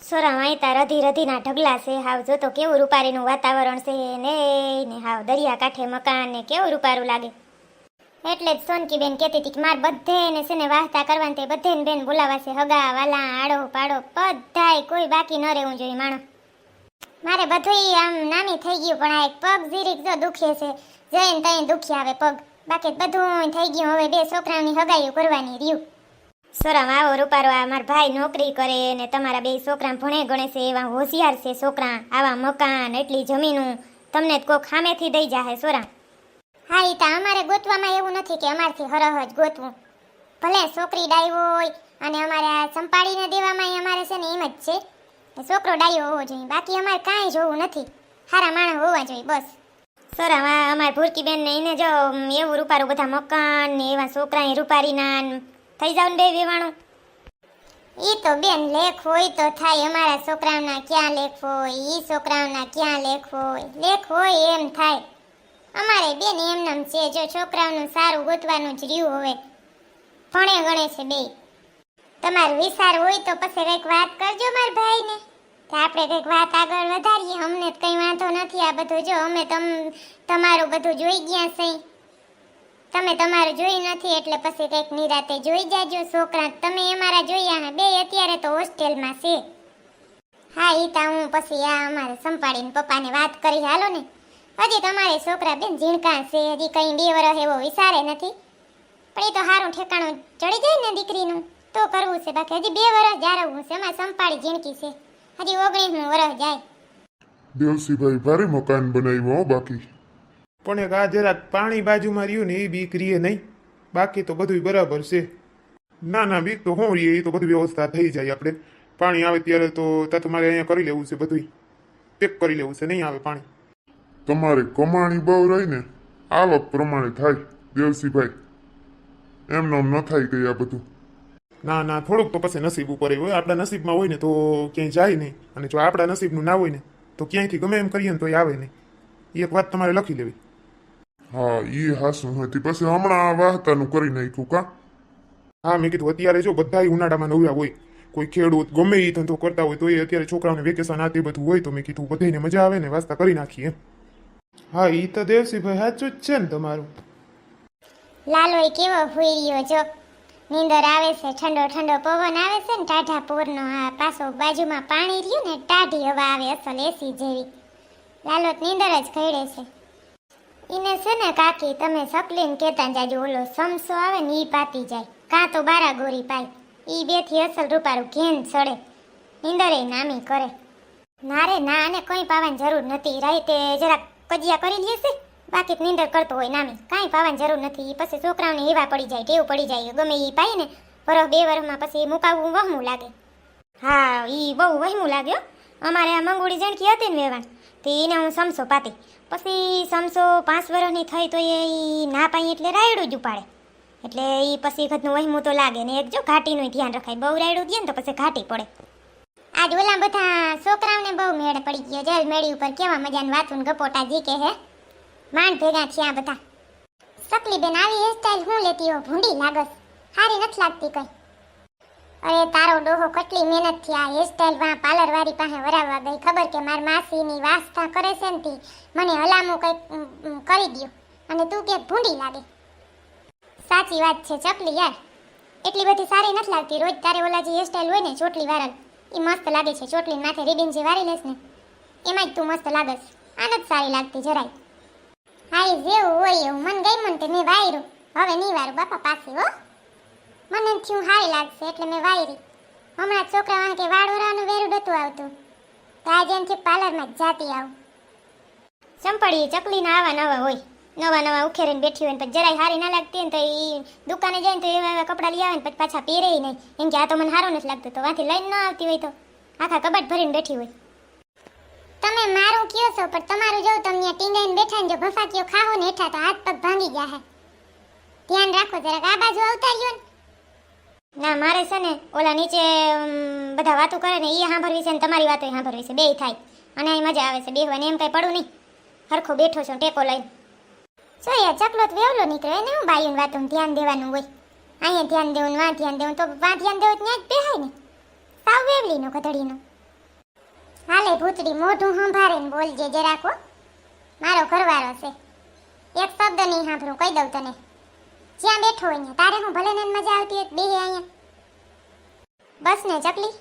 સોરા માહિતા રધી રધીના ઢગલા છે. હાવ જો તો કેવું રૂપારીનું વાતાવરણ છે ને હાવ દરિયા કાંઠે મકાન ને કેવું રૂપારું લાગે. એટલે જ સોનકી બેન કહેતી હતી કે મારે બધેને છે ને વાહતા કરવાની, તે બધેને બેન બોલાવાશે, હગા વાલા આડો પાડો બધાય, કોઈ બાકી ન રહેવું જોઈએ માણસ. મારે બધું આમ નાની થઈ ગયું, પણ આ એક પગ જીરીક જો દુખે છે, જઈને તઈ દુખી આવે પગ, બાકી બધું થઈ ગયું. હવે 2 છોકરાઓની હગાઈઓ કરવાની રહ્યું. સોરામાં આવો રૂપારો, આ મારા ભાઈ નોકરી કરે ને તમારા 2 છોકરા ભણે ગણે છે, એવા હોશિયાર છે છોકરા, આવા મકાન એટલી જમીનું તમને કોક સામેથી દઈ જાહે સોરા. હા ઈ તા અમારે ગોતવામાં એવું નથી કે અમારથી હરહ જ ગોતવું, ભલે છોકરી ડાઈ હોય અને અમારે આ સંપાડીને દેવામાં અમારે છે ને એમ જ છે કે છોકરો ડાયો હોવો જોઈએ, બાકી અમારે કાંઈ જોવું નથી, સારા માણસ હોવા જોઈએ બસ. સોરામાં અમારે ભૂરકી બેન ને એને જો એવું રૂપારું બધા મકાન ને એવા છોકરા રૂપારીના થઈ જાવ ને 2 વેવાણું. ઈ તો બેન લેખ હોય તો થાય, અમારા છોકરાઓના ક્યાં લેખ હોય, ઈ છોકરાઓના ક્યાં લેખ હોય, લેખ હોય એમ થાય. અમારે બેન એમનામ છે, જો છોકરાઓનું સારું ગોતવાનું જ રહ્યું હવે, ભણે ગણે છે 2. તમારું વિચાર હોય તો પછી કંઈક વાત કરજો મારા ભાઈને, તો આપણે કંઈક વાત આગળ વધારીએ. અમને તો કંઈ વાંધો નથી, આ બધું જો અમે તમારું બધું જોઈ ગયા છે, તમે તમારું જોઈ નથી એટલે પછી કંઈક નિરાતે જોઈ જાજો. છોકરા તમે અમારા જોયા હે 2 અત્યારે તો હોસ્ટેલમાં છે. હા ઈ તા હું પછી આ અમારે સંપાડીને પપ્પાને વાત કરી હાલો ને. હજી તમારે છોકરા બેન ઝીણકા છે, હજી કંઈ 2 વર્ષ એવો વિચારે નથી, પણ એ તો સારું ઠેકાણું ચડી જાય ને દીકરીનું તો કરવું છે, બાકી હજી 2 વર્ષ જાળવવું છે. એમાં સંપાડી ઝીણકી છે, હજી 19મું વર્ષ જાય. દેવસીભાઈ ભારે મકાન બનાવ્યું હો, બાકી પણ એક આ જરાક પાણી બાજુમાં રહ્યું ને એ બીક રીએ નહીં, બાકી તો બધું બરાબર છે. ના બીક તો હું રહીએ, એ તો બધી વ્યવસ્થા થઈ જાય. આપણે પાણી આવે ત્યારે તો તમારે અહીંયા કરી લેવું છે, બધું પેક કરી લેવું છે, નહીં આવે પાણી. તમારે કમાણી બહુ રહી ને, આવક પ્રમાણે થાય દેવસીભાઈ, એમને ન થાય કે આ બધું. ના થોડુંક તો પછી નસીબ ઉપર હોય, આપણા નસીબમાં હોય ને તો ક્યાંય જાય નહીં, અને જો આપણા નસીબનું ના હોય ને તો ક્યાંયથી ગમે એમ કરીએ ને તો એ આવે નહીં. એ એક વાત તમારે લખી લેવી. હા એ હાસું હતી, પછી હમણાં વાહતાનું કરી નાખ્યું કા. હા મેં કીધું અત્યારે જો બધા ઉનાળામાં નવરા હોય, કોઈ ખેડૂત ગમે એ ધંધો કરતા હોય તો એ અત્યારે છોકરાઓને વેકેશન આ તે બધું હોય, તો મેં કીધું બધાને મજા આવે ને વાસ્તા કરી નાખીએ. હા એ તો દેવસીભાઈ સાચું જ છે ને તમારું. લાલો કેવો હોઈ રહ્યો જો, નીંદર આવે છે, ઠંડો ઠંડો પવન આવે છે ને ટાઢા પોરનો, આ પાછો બાજુમાં પાણી રહ્યું ને ટાઢી હવા આવે અસલ એસી જેવી. લાલો નીંદર જ ઘડે છે. ઈને છે ને કાકી તમે સકલીને કહેતા જાજો, ઓલો સમસો આવે ને ઈ પાતી જાય, કાં તો બારા ગોરી પાય, ઈ 2 થી અસલ રૂપારું ઘેન ચડે, નીંદરે નામી કરે. ના રે ના, આને કંઈ પાવાની જરૂર નથી, રાતે જરાક કજિયા કરી લેશે, બાકી નીંદર કરતો હોય નામી, કાંઈ પાવાની જરૂર નથી. પછી છોકરાઓને એવા પડી જાય, ટેવ પડી જાય, ગમે એ પાય ને 1-2 વર્ષમાં પછી મુકાવવું વહમું લાગે. હા ઈ બહુ વહેમું લાગ્યો. અમારે આ મંગુડી જણકી હતી ને વેવાણ, તે એને હું સમસો પાતી, પછી સમસો 5 વર્ષની થઈ તો એ ના પાઈ એટલે રાયડું જ ઉપાડે, એટલે એ પછી ઘરનું વહેમું તો લાગે ને. એક જો ઘાટીનું ધ્યાન રખાય, બહુ રાયડું દે ને તો પછી ઘાટી પડે. આજ ઓલા બધા છોકરાઓને બહુ મેળ પડી ગયો, જલ મેળી ઉપર કેવા મજાની વાતું ગપોટા જીકે હે, માંડ ભેગા થયા બધા. સકલી બેન આવી હેરસ્ટાઈલ હું લેતી હો, ભૂંડી લાગસ, સારી નથી લાગતી કઈ. અરે તારો ડોહો કેટલી મહેનતથી આ હેરસ્ટાઈલ પાર્લર વાળી પાસે વરાવવા ગઈ, ખબર કે મારી માસીની વાસ્તા કરે છે ને તી મને હલામું કંઈક કરી દઉં અને તું કે ભૂંડી લાગે. સાચી વાત છે ચકલી યાર, એટલી બધી સારી નથી લાગતી. રોજ તારે ઓલા જે હેરસ્ટાઈલ હોય ને ચોટલી વાળલ, એ મસ્ત લાગે છે. ચોટલી માથે રિબિન જે વારી લેસ ને એમાં જ તું મસ્ત લાગસ, આ નથી સારી લાગતી જરાય. હા એ જેવું હોય એવું, મન ગઈ મને તે મેં વાયરું, હવે નહીં વારું બાપા પાસે હો, મને થયું સારી લાગશે એટલે મેં વાયરી. હમણાં છોકરા કે વાળ વરાવાનું વેરું નહોતું આવતું, તો આજે એમથી પાર્લરમાં જ જાતી આવું. ચંપડી ચકલીના આવા નવા હોય, નવા ઉખેરીને બેઠી હોય ને પછી જરાય સારી ના લાગતી હોય ને તો એ દુકાને જાય ને તો એવા કપડાં લઈ આવે ને પછી પાછા પહેરે નહીં, એમ કે આ તો મને સારું નથી લાગતું, તો વાંથી લઈને ન આવતી હોય તો આખા કબાટ ભરીને બેઠી હોય. તમે મારું કયો છો, પણ તમારું જો તમને ટીંગાઈને બેઠા ને જો ભફાકીઓ ખાવો ને હેઠા તો હાથ પગ ભાંગી જાય. ધ્યાન રાખો જરાક, આ બાજુ અવતાર્યો ને. ના મારે છે ને ઓલા નીચે બધા વાતો કરે ને એ સાંભળવી છે ને તમારી વાતો સાંભળવી છે, 2 થાય, અને અહીં મજા આવે છે બેહવાની. એમ કઈ પડું નહીં, હરખો બેઠો છો ટેકો લઈને. જોઈએ ચકલો તો વેવલો નીકળે ને, હું બાયુની વાતોમાં ધ્યાન દેવાનું હોય, અહીંયા ધ્યાન દેવું, વાં ધ્યાન દેવું, તો વાં ધ્યાન દેવું ત્યાં જ બેહાય ને. સાવ વેવલીનો ગધડીનો. હાલે ભૂતડી મોઢું સંભાળીને બોલજે જરાક હો. મારો ઘરવાળો છે, એક શબ્દ નહીં સાંભળું, કહી દઉં તને. જ્યાં બેઠો હોય ત્યાં તારે હું ભલે ને મજા આવતી હોય બેહે અહીંયા. બસ ને ચકલી,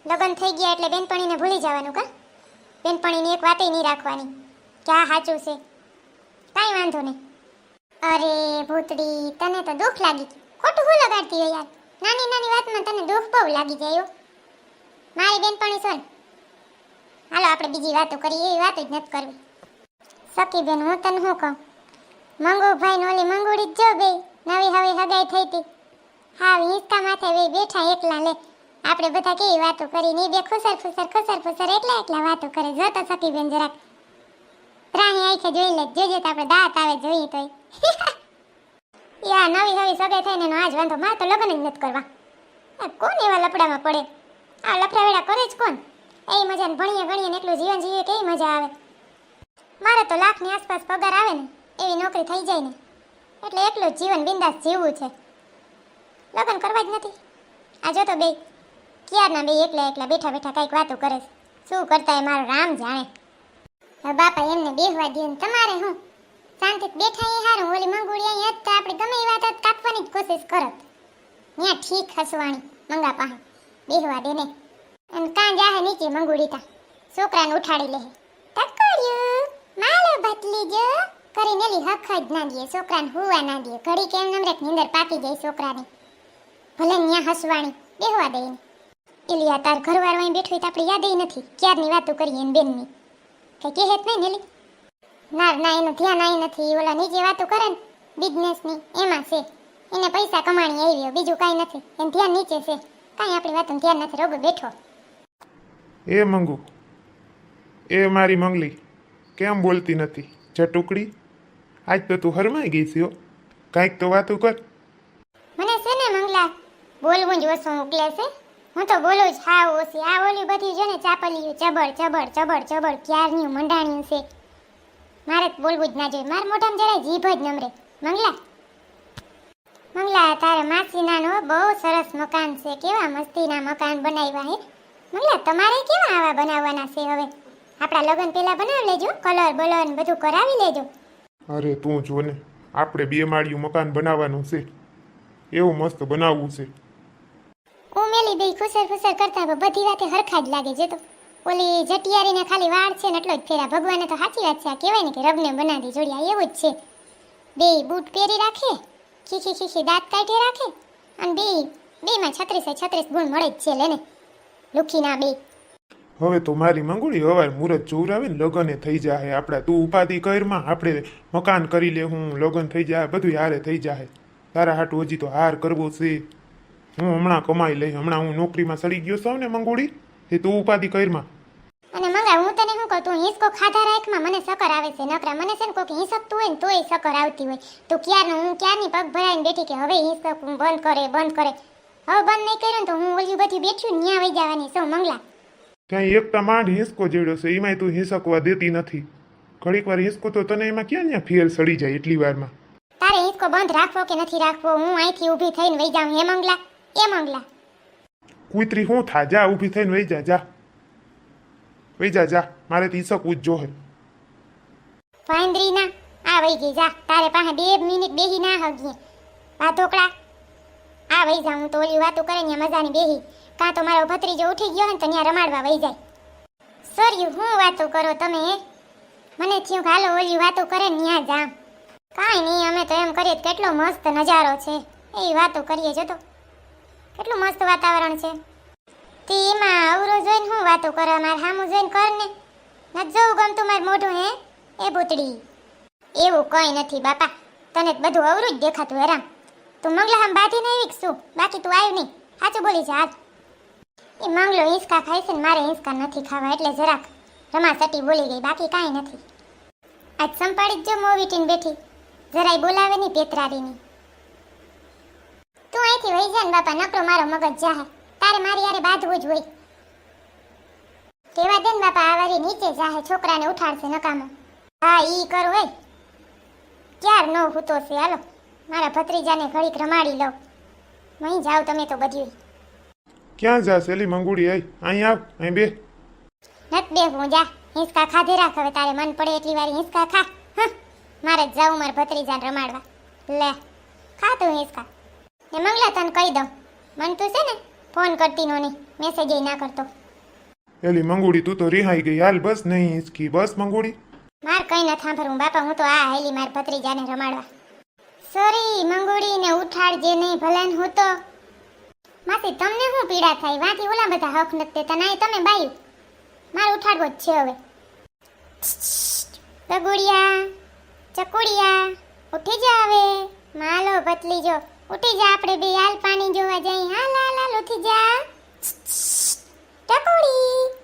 લગ્ન થઈ ગયા એટલે બેનપણીને ભૂલી જવાનું કા? બેનપણીની એક વાતય નહીં રાખવાની કે આ સાચું છે. કાંઈ વાંધો નહીં. અરે ભૂતડી, તને તો દુઃખ લાગી ગયું. ખોટું હું લગાડતી હોય યાર, નાની નાની વાતમાં તને દુઃખ બહુ લાગી જાય. મારી બેનપણી છો ને, હાલો આપણે બીજી વાતો કરીએ, એવી વાતો જ નથી કરવી. સખી બેન, હું તને શું કહું, મંગુભાઈ ને ઓલી મંગુડી જ જો બે નવી હવે હગાઈ થઈ હતી. હા, હિંચકા માથે બે બેઠા એકલા લે. આપણે બધા કેવી વાતો કરી ને, બે ખુસર ખુસર એકલા વાતો કરે. જો તો સખી બેન જરાક રાહી આંખે જોઈ લે, જોજે તો આપણે દાંત આવે જોઈએ તોય. યા નવી હવે સગાઈ થઈને એનો આજ વાંધો, મારે તો લગ્ન જ નથી કરવા. આ કોણ એવા લફડામાં પડે? આ લફડાવેડા કરે જ કોણ? એ મજાને ભણીએ ગણીએ ને એટલું જીવન જીવે કેવી મજા આવે. મારે તો લાખની આસપાસ પગાર આવે ને એવી નોકરી થઈ જાય ને એટલે એટલું જ જીવન બિંદાસ જીવવું છે. લગ્ન કરવા જ નથી. આ જો તો બે ક્યારના બે એકલા બેઠા બેઠા કંઈક વાતો કરે છે. શું કરતા એ મારો રામ જાણે. હવે બાપા એમને બેહવા દે ને તમારે હું શાંતિથી બેઠા એ હારું. ઓલી મંગુડી અહીં હતા, આપણે ગમે એ વાત કાપવાની જ કોશિશ કરત. ત્યાં ઠીક હસવાણી મંગા પાસે બેહવા દે ને. અને કાં જાહે નીચે મંગુડીતા છોકરાને ઉઠાડી લે. ટકોર્યું માલો બતલી જો કરીને એલી હક જ ના દે, છોકરાને હુવા ના દે. ઘડી કેમ નમરેક નીંદર પાકી જાય છોકરાને. ભલે ત્યાં હસવાણી બેહવા દે ને. એલી આ તાર ઘરવાળો અહીં બેઠો હોય તો આપણે યાદ નથી ક્યારની વાતો કરીએ એને બેનની. કઈ કહે જ નહીં નેલી. ના એનું ધ્યાન આવી નથી. ઓલા નીચે વાતો કરે ને બિઝનેસની એમાં છે. એને પૈસા કમાણી આવ્યો, બીજું કાંઈ નથી. એનું ધ્યાન નીચે છે, કાંઈ આપણી વાતનું ધ્યાન નથી. રોગો બેઠો. એ મંગુ, એ મારી મંગલી, કેમ બોલતી નથી? ચટુકડી, આજ તો તું હરમાઈ ગઈ છે હો. કાંઈક તો વાતું કર. મને છે ને મંગલા બોલવું જ ઓછું ઉકલે છે. હું તો બોલું જ હા ઓછી. આ ઓલી બધી જો ને ચાપલીયું ચબડ ક્યારનું મંડાણ્યું છે. મારે તો બોલવું જ ના જોઈએ. મારા મોઢામાં જરાય જીભ જ નમરે. મંગલા તારા માસીનાનો બહુ સરસ મકાન છે. કેવા મસ્તીના મકાન બનાવ્યા હે. મંગલા તમારે કેવા આવા બનાવવાના છે હવે? આપણા લગ્ન પહેલા બનાવી લેજો, કલર બલર બધું કરાવી લેજો. અરે તું જો ને, આપણે 2 માળિયું મકાન બનાવવાનું છે. એવું મસ્ત બનાવવું છે. ઉમેલી બે ખુસર કરતા બધી વાતે હરખા જ લાગે છે. તો ઓલી જટિયારીને ખાલી વાળ છે ને એટલો જ ફેરા. ભગવાને તો સાચી વાત છે. આ કહેવાય ને કે રબને બનાવી જોડિયા, એવું જ છે. બે બૂટ પહેરી રાખે, ખીખી દાંત કાઢી રાખે, અને બેમાં 36 ગુણ મળે જ છે. લેને લુખીના બે. હવે તો મારી મંગુડી હવાર મુહૂર્ત જોરાવે ને લગને થઈ જાય આપણા. તું ઉપાધિ કરમાં, આપણે મકાન કરી લે, હું લગન થઈ જાય, બધું હારે થઈ જાય. તારા હાટું હજી તો હાર કરવો છે. હું હમણાં કમાઈ લઈ, હમણાં હું નોકરીમાં સડી ગયો છું ને મંગુડી, એ તું ઉપાધિ કરમાં. અને મંગા હું તને શું કહું, તું હિંચકો ખાધા રાખમાં મને સકર આવે છે નકરા. મને છે ને કોઈક હિંચકતું હોય ને તોય સકર આવતી હોય. તો હું ક્યારની પગ ભરાઈને બેઠી કે હવે હિંચક બંધ કરે. હવે બંધ નહીં કર્યું તો હું ઓલી બધી બેઠી ને ત્યાં વહી જવાની છું. મંગલા ત્યાં એકતા માંડ હિંચકો જેડ્યો છે, એમાંય તું હિંચકવા દેતી નથી. ઘડીક વાર હિંચકો તો તને એમાં ક્યાં ફેર સડી જાય એટલી વારમાં. તારે હિંચકો બંધ રાખવો કે નથી રાખવો, હું અહીંથી ઊભી થઈને વહી જાઉં. હે મંગલા, એ મંગલા કુતરી શું થા? જા ઊભી થઈને વહી જા. મારે તો હિંચકવું જ જોહે. ફાઇન્દ્રી ના આ વહી ગઈ. જા, તારે પાસે 2 મિનિટ બેહી ના હગીએ. આ ઢોકળા આ વહી જા. હું તો ઓલી વાતો કરે ને મજાની બેહી. કાં તો મારો ભત્રીજો ઉઠી ગયો ને તો ત્યાં રમાડવા વહી જાય. સોર્યું હું વાતો કરો તમે? મને થયું કે હાલો ઓલી વાતો કરે ને ત્યાં જા. કાંઈ નહીં, અમે તો એમ કરીએ કેટલો મસ્ત નજારો છે એ વાતો કરીએ. જો તો કેટલું મસ્ત વાતાવરણ છે. તે એમાં અવરો જોઈને હું વાતો કરે? મારે સામું જોઈને કર ને. નથી જોવું ગમતું મારું મોઢું? હે એ ભૂતડી, એવું કંઈ નથી બાપા. તને બધું અવરું જ દેખાતું. હેરામ તું મંગલા આમ બાંધીને આવી શું? બાકી તું આવ્યું નહીં. સાચું બોલી છે. હાલ એ મંગલો હિંચકા ખાય છે ને મારે હિંચકા નથી ખાવા, એટલે જરાક રમાસટી બોલી ગઈ. બાકી કાંઈ નથી. આજ સંપાડી જ જો મોવીટીને બેઠી, જરાય બોલાવે નહીં પેતરારીની. તું અહીંથી વહી જા ને બાપા, નકરો મારો મગજ જાહે. તારે મારી યારે બાંધવું જ હોય. કેવા દે ને બાપા, આ વારી નીચે જાહે, છોકરાને ઉઠાડશે નકામો. હા ઈ કરું હોય. ક્યાર નો હૂતો છે. હાલો મારા ભત્રીજાને ઘડીક રમાડી લઉં. વहीं જાઓ તમે તો બધી. ક્યાં જા સેલી મંગુડી? અહીં આવ, અહીં બે. નત બેહું જા હિંચકા ખાધે રાખ હવે તારે મન પડે એટલી વાર હિંચકા ખા મારે જ જાઉં મારા ભત્રીજાને રમાડવા લે ખા તું હિંચકા ને મંગલા તને કહી દઉં મન તું છે ને ફોન કરતી નો નહીં મેસેજ ના કરતો એલી મંગુડી તું તો રિહાઈ ગઈ હાલ બસ નહીં હિંચકી બસ મંગુડી માર કઈ ન સાંભળવું બાપા હું તો આ હેલી માર ભત્રીજાને રમાડવા સોરી મંગુડીને ઉઠાડજે નહીં ભલાન હું તો માસી તમને શું પીડા થાય વાંથી ઓલા બધા હક નથી દેતા ના તમે બાયું મારે ઉઠાડવો જ છે હવે બગુડિયા ચકુડિયા ઉઠી જા હવે માલો પતલી જો ઉઠી જા આપણે બે હાલ પાણી જોવા જઈ હાલ હાલ હાલ ઉઠી જા ટકોડી